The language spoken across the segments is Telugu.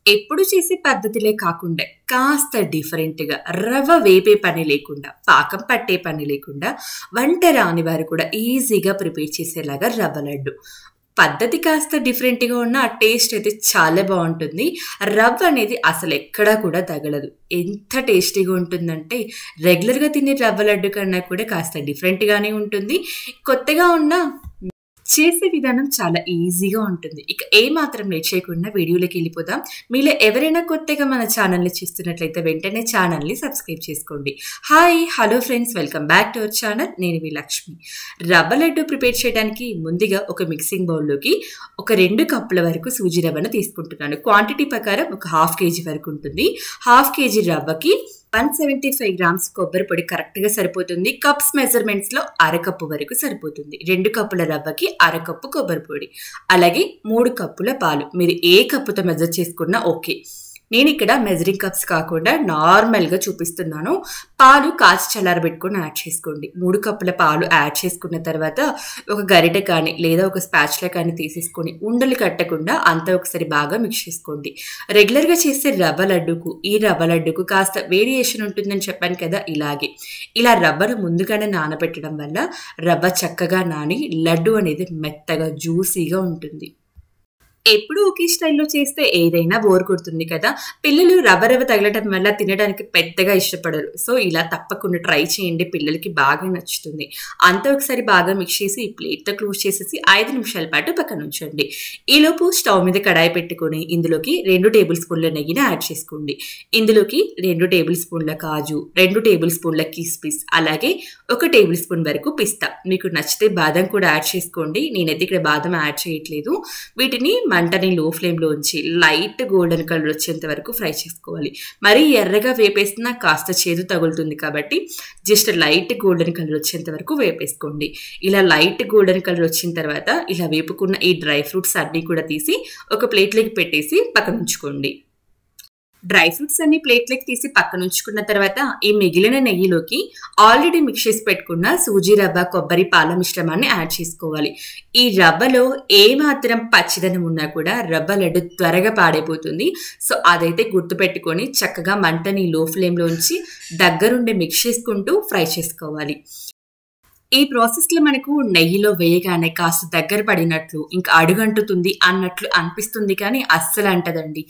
ఎప్పుడు చేసే పద్ధతిలే కాకుండా కాస్త డిఫరెంట్‌గా రవ్వ వేపే పని లేకుండా, పాకం పట్టే పని లేకుండా వంట రాని వారు కూడా ఈజీగా ప్రిపేర్ చేసేలాగా రవ్వ లడ్డు. పద్ధతి కాస్త డిఫరెంట్‌గా ఉన్నా టేస్ట్ అయితే చాలా బావుంటుంది. రవ్వ అనేది అసలెక్కడా కూడా తగలదు. ఎంత టేస్టీగా ఉంటుందంటే రెగ్యులర్‌గా తినే రవ్వ లడ్డు కన్నా కూడా కాస్త డిఫరెంట్‌గానే ఉంటుంది. కొత్తగా ఉన్నా చేసే విధానం చాలా ఈజీగా ఉంటుంది. ఇక ఏమాత్రం లేట్ చేయకుండా వీడియోలోకి వెళ్ళిపోదాం. మీలో ఎవరైనా కొత్తగా మన ఛానల్‌ని చూస్తున్నట్లయితే వెంటనే ఛానల్‌ని సబ్స్క్రైబ్ చేసుకోండి. Hi! Hello friends! Welcome back to our channel. నేను మీ లక్ష్మి. రవ్వ లడ్డు ప్రిపేర్ చేయడానికి ముందుగా ఒక మిక్సింగ్ బౌల్‌లోకి ఒక 2 కప్పుల వరకు సూజీ రవ్వను తీసుకుంటున్నాను. క్వాంటిటీ ప్రకారం ఒక హాఫ్ కేజీ వరకు ఉంటుంది. హాఫ్ కేజీ రవ్వకి 175 గ్రామ్స్ కొబ్బరి పొడి కరెక్ట్‌గా సరిపోతుంది. కప్స్ మెజర్‌మెంట్స్‌లో అరకప్పు వరకు సరిపోతుంది. 2 కప్పుల రవ్వకి అరకప్పు కొబ్బరి పొడి. అలాగే 3 కప్పుల పాలు. మీరు ఏ కప్పుతో మెజర్ చేసుకున్నా ఓకే. నేనిక్కడ మెజరింగ్ కప్స్ కాకుండా నార్మల్‌గా చూపిస్తున్నాను. పాలు కాచి చల్లారబెట్టుకొని యాడ్ చేసుకోండి. 3 కప్పుల పాలు యాడ్ చేసుకున్న తర్వాత ఒక గరిటె కానీ లేదా ఒక స్పాచులా కానీ తీసేసుకొని ఉండలు కట్టకుండా అంతా ఒకసారి బాగా మిక్స్ చేసుకోండి. రెగ్యులర్‌గా చేసే రవ్వ లడ్డుకు ఈ రవ్వ లడ్డుకు కాస్త వేరియేషన్ ఉంటుందని చెప్పాను కదా! ఇలాగే. ఇలా రవ్వను ముందుగానే నానబెట్టడం వల్ల రవ్వ చక్కగా నాని లడ్డు అనేది మెత్తగా జ్యూసీగా ఉంటుంది. ఎప్పుడూ ఒకే స్టైల్‌లో చేస్తే ఏదైనా బోర్ కొడుతుంది కదా! పిల్లలు రవ్వ తగలటం వల్ల తినడానికి పెద్దగా ఇష్టపడరు. సో, ఇలా తప్పకుండా ట్రై చేయండి. పిల్లలకి బాగా నచ్చుతుంది. అంతా ఒకసారి బాగా మిక్స్ చేసి ఈ ప్లేట్‌తో క్లోజ్ చేసేసి 5 నిమిషాల పాటు పక్కనుంచండి. ఈలోపు స్టవ్ మీద కడాయి పెట్టుకొని ఇందులోకి 2 టేబుల్ స్పూన్ల నెయ్యిని యాడ్ చేసుకోండి. ఇందులోకి 2 టేబుల్ స్పూన్ల కాజు, 2 టేబుల్ స్పూన్ల కిస్మిస్, అలాగే 1 టేబుల్ స్పూన్ వరకు పిస్తా. మీకు నచ్చితే బాదం కూడా యాడ్ చేసుకోండి. నేనైతే ఇక్కడ బాదం యాడ్ చేయట్లేదు. వీటిని మంటని లో ఫ్లేమ్‌లో ఉంచి లైట్ గోల్డెన్ కలర్ వచ్చేంత వరకు ఫ్రై చేసుకోవాలి. మరీ ఎర్రగా వేపేసినా కాస్త చేదు తగులుతుంది కాబట్టి జస్ట్ లైట్ గోల్డెన్ కలర్ వచ్చేంత వరకు వేపేసుకోండి. ఇలా లైట్ గోల్డెన్ కలర్ వచ్చిన తర్వాత ఇలా వేపుకున్న ఈ డ్రై ఫ్రూట్స్ అన్నీ కూడా తీసి ఒక ప్లేట్‌లోకి పెట్టేసి పక్కనుంచుకోండి. డ్రై ఫ్రూట్స్ అన్ని ప్లేట్‌లోకి తీసి పక్కనుంచుకున్న తర్వాత ఈ మిగిలిన నెయ్యిలోకి ఆల్రెడీ మిక్స్ చేసి పెట్టుకున్న సూజీ రవ్వ, కొబ్బరి, పాల మిశ్రమాన్ని యాడ్ చేసుకోవాలి. ఈ రవ్వలో ఏమాత్రం పచ్చిదనం ఉన్నా కూడా రవ్వ లడ్డు త్వరగా పాడైపోతుంది. సో, అదైతే గుర్తుపెట్టుకొని చక్కగా మంటని లో ఫ్లేమ్‌లో ఉంచి దగ్గరుండి మిక్స్ చేసుకుంటూ ఫ్రై చేసుకోవాలి. ఈ ప్రాసెస్‌లో మనకు నెయ్యిలో వేయగానే కాస్త దగ్గర పడినట్లు, ఇంకా అడుగంటుతుంది అన్నట్లు అనిపిస్తుంది కానీ అస్సలు అంటదండి.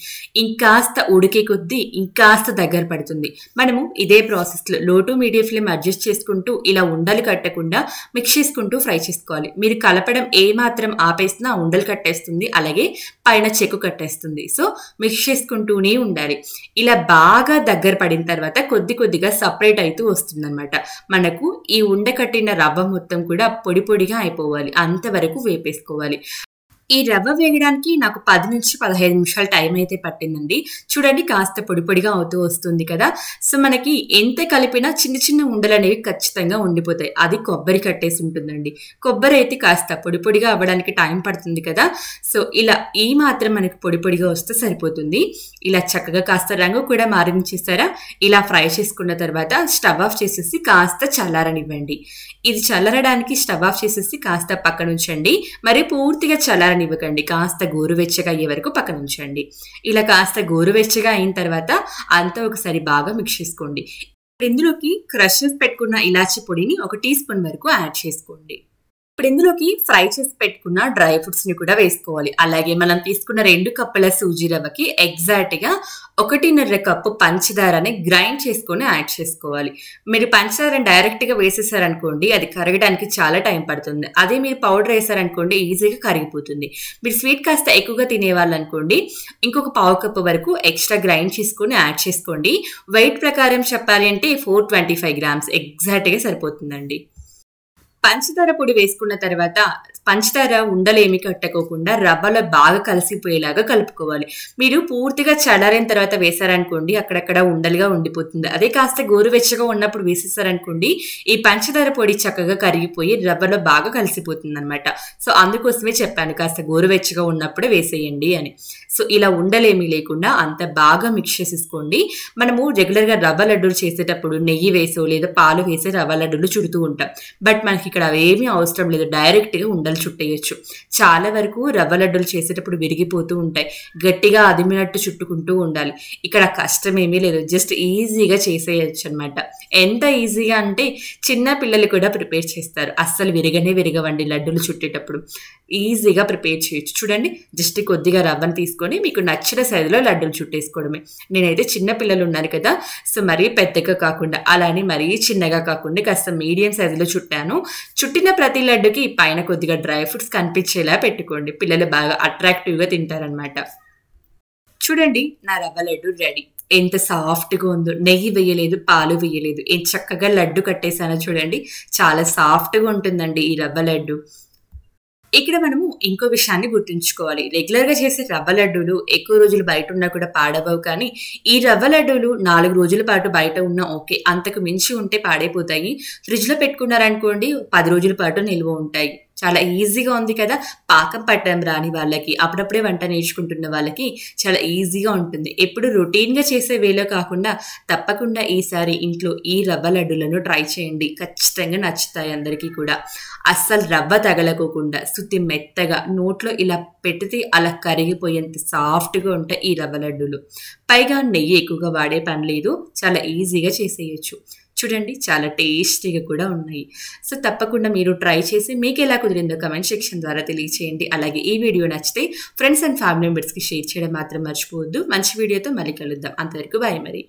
ఇంకాస్త ఉడికే కొద్దీ ఇంకాస్త దగ్గర పడుతుంది. మనము ఇదే ప్రాసెస్‌లో లో టు మీడియం ఫ్లేమ్ అడ్జస్ట్ చేసుకుంటూ ఇలా ఉండలు కట్టకుండా మిక్స్ చేసుకుంటూ ఫ్రై చేసుకోవాలి. మీరు కలపడం ఏమాత్రం ఆపేసినా ఉండలు కట్టేస్తుంది. అలాగే పైన చెక్కు కట్టేస్తుంది. సో, మిక్స్ చేసుకుంటూనే ఉండాలి. ఇలా బాగా దగ్గర పడిన తర్వాత కొద్ది కొద్దిగా సెపరేట్ అయితూ వస్తుందన్నమాట. మనకు ఈ ఉండ కట్టిన రవ్వ మొత్తం కూడా పొడి పొడిగా అయిపోవాలి. అంతవరకు వేపేసుకోవాలి. ఈ రవ్వ వేగడానికి నాకు 10-15 నిమిషాలు టైం అయితే పట్టిందండి. చూడండి కాస్త పొడి పొడిగా అవుతూ వస్తుంది కదా! సో, మనకి ఎంత కలిపినా చిన్న చిన్న ఉండలనేవి ఖచ్చితంగా ఉండిపోతాయి. అది కొబ్బరి కట్టేసి ఉంటుందండి. కొబ్బరి అయితే కాస్త పొడి పొడిగా అవ్వడానికి టైం పడుతుంది కదా! సో, ఇలా ఈ మాత్రం మనకి పొడి పొడిగా వస్తే సరిపోతుంది. ఇలా చక్కగా కాస్త రంగు కూడా మారింది చూసారా? ఇలా ఫ్రై చేసుకున్న తర్వాత స్టవ్ ఆఫ్ చేసేసి కాస్త చల్లారనివ్వండి. ఇది చల్లారడానికి స్టవ్ ఆఫ్ చేసేసి కాస్త పక్కనుంచండి. మరి పూర్తిగా చల్లారనివ్వకండి. కాస్త గోరువెచ్చగా అయ్యే వరకు పక్కనుంచండి. ఇలా కాస్త గోరువెచ్చగా అయిన తర్వాత అంతా ఒకసారి బాగా మిక్స్ చేసుకోండి. ఇందులోకి క్రష్ చేసి పెట్టుకున్న ఇలాచీ పొడిని 1 టీ స్పూన్ వరకు యాడ్ చేసుకోండి. ఇప్పుడు ఇందులోకి ఫ్రై చేసి పెట్టుకున్న డ్రై ఫ్రూట్స్‌ని కూడా వేసుకోవాలి. అలాగే మనం తీసుకున్న 2 కప్పుల సూజీ రవ్వకి ఎగ్జాక్ట్‌గా 1.5 కప్పు పంచదారని గ్రైండ్ చేసుకొని యాడ్ చేసుకోవాలి. మీరు పంచదారని డైరెక్ట్‌గా వేసేసారనుకోండి అది కరగడానికి చాలా టైం పడుతుంది. అదే మీరు పౌడర్ వేసారనుకోండి ఈజీగా కరిగిపోతుంది. మీరు స్వీట్ కాస్త ఎక్కువగా తినేవాళ్ళనుకోండి ఇంకొక పావు కప్పు వరకు ఎక్స్ట్రా గ్రైండ్ చేసుకొని యాడ్ చేసుకోండి. వెయిట్ ప్రకారం చెప్పాలి అంటే 425 గ్రామ్స్ ఎగ్జాక్ట్‌గా సరిపోతుందండి. పంచదార పొడి వేసుకున్న తర్వాత పంచదార ఉండలేమి కట్టకోకుండా రవ్వలో బాగా కలిసిపోయేలాగా కలుపుకోవాలి. మీరు పూర్తిగా చల్లారిన తర్వాత వేసారనుకోండి అక్కడక్కడ ఉండలుగా ఉండిపోతుంది. అదే కాస్త గోరువెచ్చగా ఉన్నప్పుడు వేసేసారనుకోండి ఈ పంచదార పొడి చక్కగా కరిగిపోయి రవ్వలో బాగా కలిసిపోతుందన్నమాట. సో, అందుకోసమే చెప్పాను కాస్త గోరువెచ్చగా ఉన్నప్పుడే వేసేయండి అని. సో, ఇలా ఉండలేమీ లేకుండా అంత బాగా మిక్స్ చేసేసుకోండి. మనము రెగ్యులర్‌గా రవ్వ లడ్డూలు చేసేటప్పుడు నెయ్యి వేసో లేదా పాలు వేసి రవ్వ లడ్డూలు చుడుతూ ఉంటాం. బట్ మనకి ఇక్కడ అవేమీ అవసరం లేదు. డైరెక్ట్‌గా ఉండలు చుట్టేయొచ్చు. చాలా వరకు రవ్వ లడ్డూలు చేసేటప్పుడు విరిగిపోతూ ఉంటాయి. గట్టిగా అదిమినట్టు చుట్టుకుంటూ ఉండాలి. ఇక్కడ కష్టమేమీ లేదు. జస్ట్ ఈజీగా చేసేయొచ్చనమాట. ఎంత ఈజీగా అంటే చిన్న పిల్లలు కూడా ప్రిపేర్ చేస్తారు. అస్సలు విరగవండి లడ్డూలు చుట్టేటప్పుడు. ఈజీగా ప్రిపేర్ చేయొచ్చు. చూడండి జస్ట్ కొద్దిగా రవ్వను తీసుకొని మీకు నచ్చిన సైజులో లడ్డూలు చుట్టేసుకోవడమే. నేనైతే చిన్న పిల్లలు ఉన్నారు కదా! సో, మరీ పెద్దగా కాకుండా అలా అని మరీ చిన్నగా కాకుండా కాస్త మీడియం సైజులో చుట్టాను. చుట్టిన ప్రతి లడ్డుకి పైన కొద్దిగా డ్రై ఫ్రూట్స్ కనిపించేలా పెట్టుకోండి. పిల్లలు బాగా అట్రాక్టివ్‌గా తింటారనమాట. చూడండి నా రవ్వ లడ్డు రెడీ. ఎంత సాఫ్ట్‌గా ఉందో. నెయ్యి వేయలేదు, పాలు వేయలేదు. ఎంత చక్కగా లడ్డు కట్టేసానో చూడండి. చాలా సాఫ్ట్‌గా ఉంటుందండి ఈ రవ్వ లడ్డు. ఇక్కడ మనము ఇంకో విషయాన్ని గుర్తుంచుకోవాలి. రెగ్యులర్‌గా చేసే రవ్వ లడ్డూలు ఎక్కువ రోజులు బయట ఉన్నా కూడా పాడవవు కానీ, ఈ రవ్వ లడ్డూలు 4 రోజుల పాటు బయట ఉన్నా ఓకే. అంతకు మించి ఉంటే పాడైపోతాయి. ఫ్రిడ్జ్‌లో పెట్టుకున్నారనుకోండి 10 రోజుల పాటు నిల్వ ఉంటాయి. చాలా ఈజీగా ఉంది కదా! పాకం పట్టడం రాని వాళ్ళకి, అప్పుడప్పుడే వంట నేర్చుకుంటున్న వాళ్ళకి చాలా ఈజీగా ఉంటుంది. ఎప్పుడు రొటీన్‌గా చేసే వేలో కాకుండా తప్పకుండా ఈసారి ఇంట్లో ఈ రవ్వ లడ్డూలను ట్రై చేయండి. ఖచ్చితంగా నచ్చుతాయి అందరికీ కూడా. అస్సలు రవ్వ తగలకోకుండా సుత్తి మెత్తగా నోట్లో ఇలా పెడితే అలా కరిగిపోయేంత సాఫ్ట్‌గా ఉంటాయి ఈ రవ్వ లడ్డూలు. పైగా నెయ్యి ఎక్కువగా వాడే పని లేదు. చాలా ఈజీగా చేసేయొచ్చు. చూడండి చాలా టేస్టీగా కూడా ఉన్నాయి. సో, తప్పకుండా మీరు ట్రై చేసి మీకెలా కుదిరిందో కామెంట్ సెక్షన్ ద్వారా తెలియచేయండి. అలాగే ఈ వీడియో నచ్చితే ఫ్రెండ్స్ అండ్ ఫ్యామిలీ మెంబర్స్‌కి షేర్ చేయడం మాత్రం మర్చిపోవద్దు. మంచి వీడియోతో మళ్ళీ కలుద్దాం. అంతవరకు బాయ్ మరి.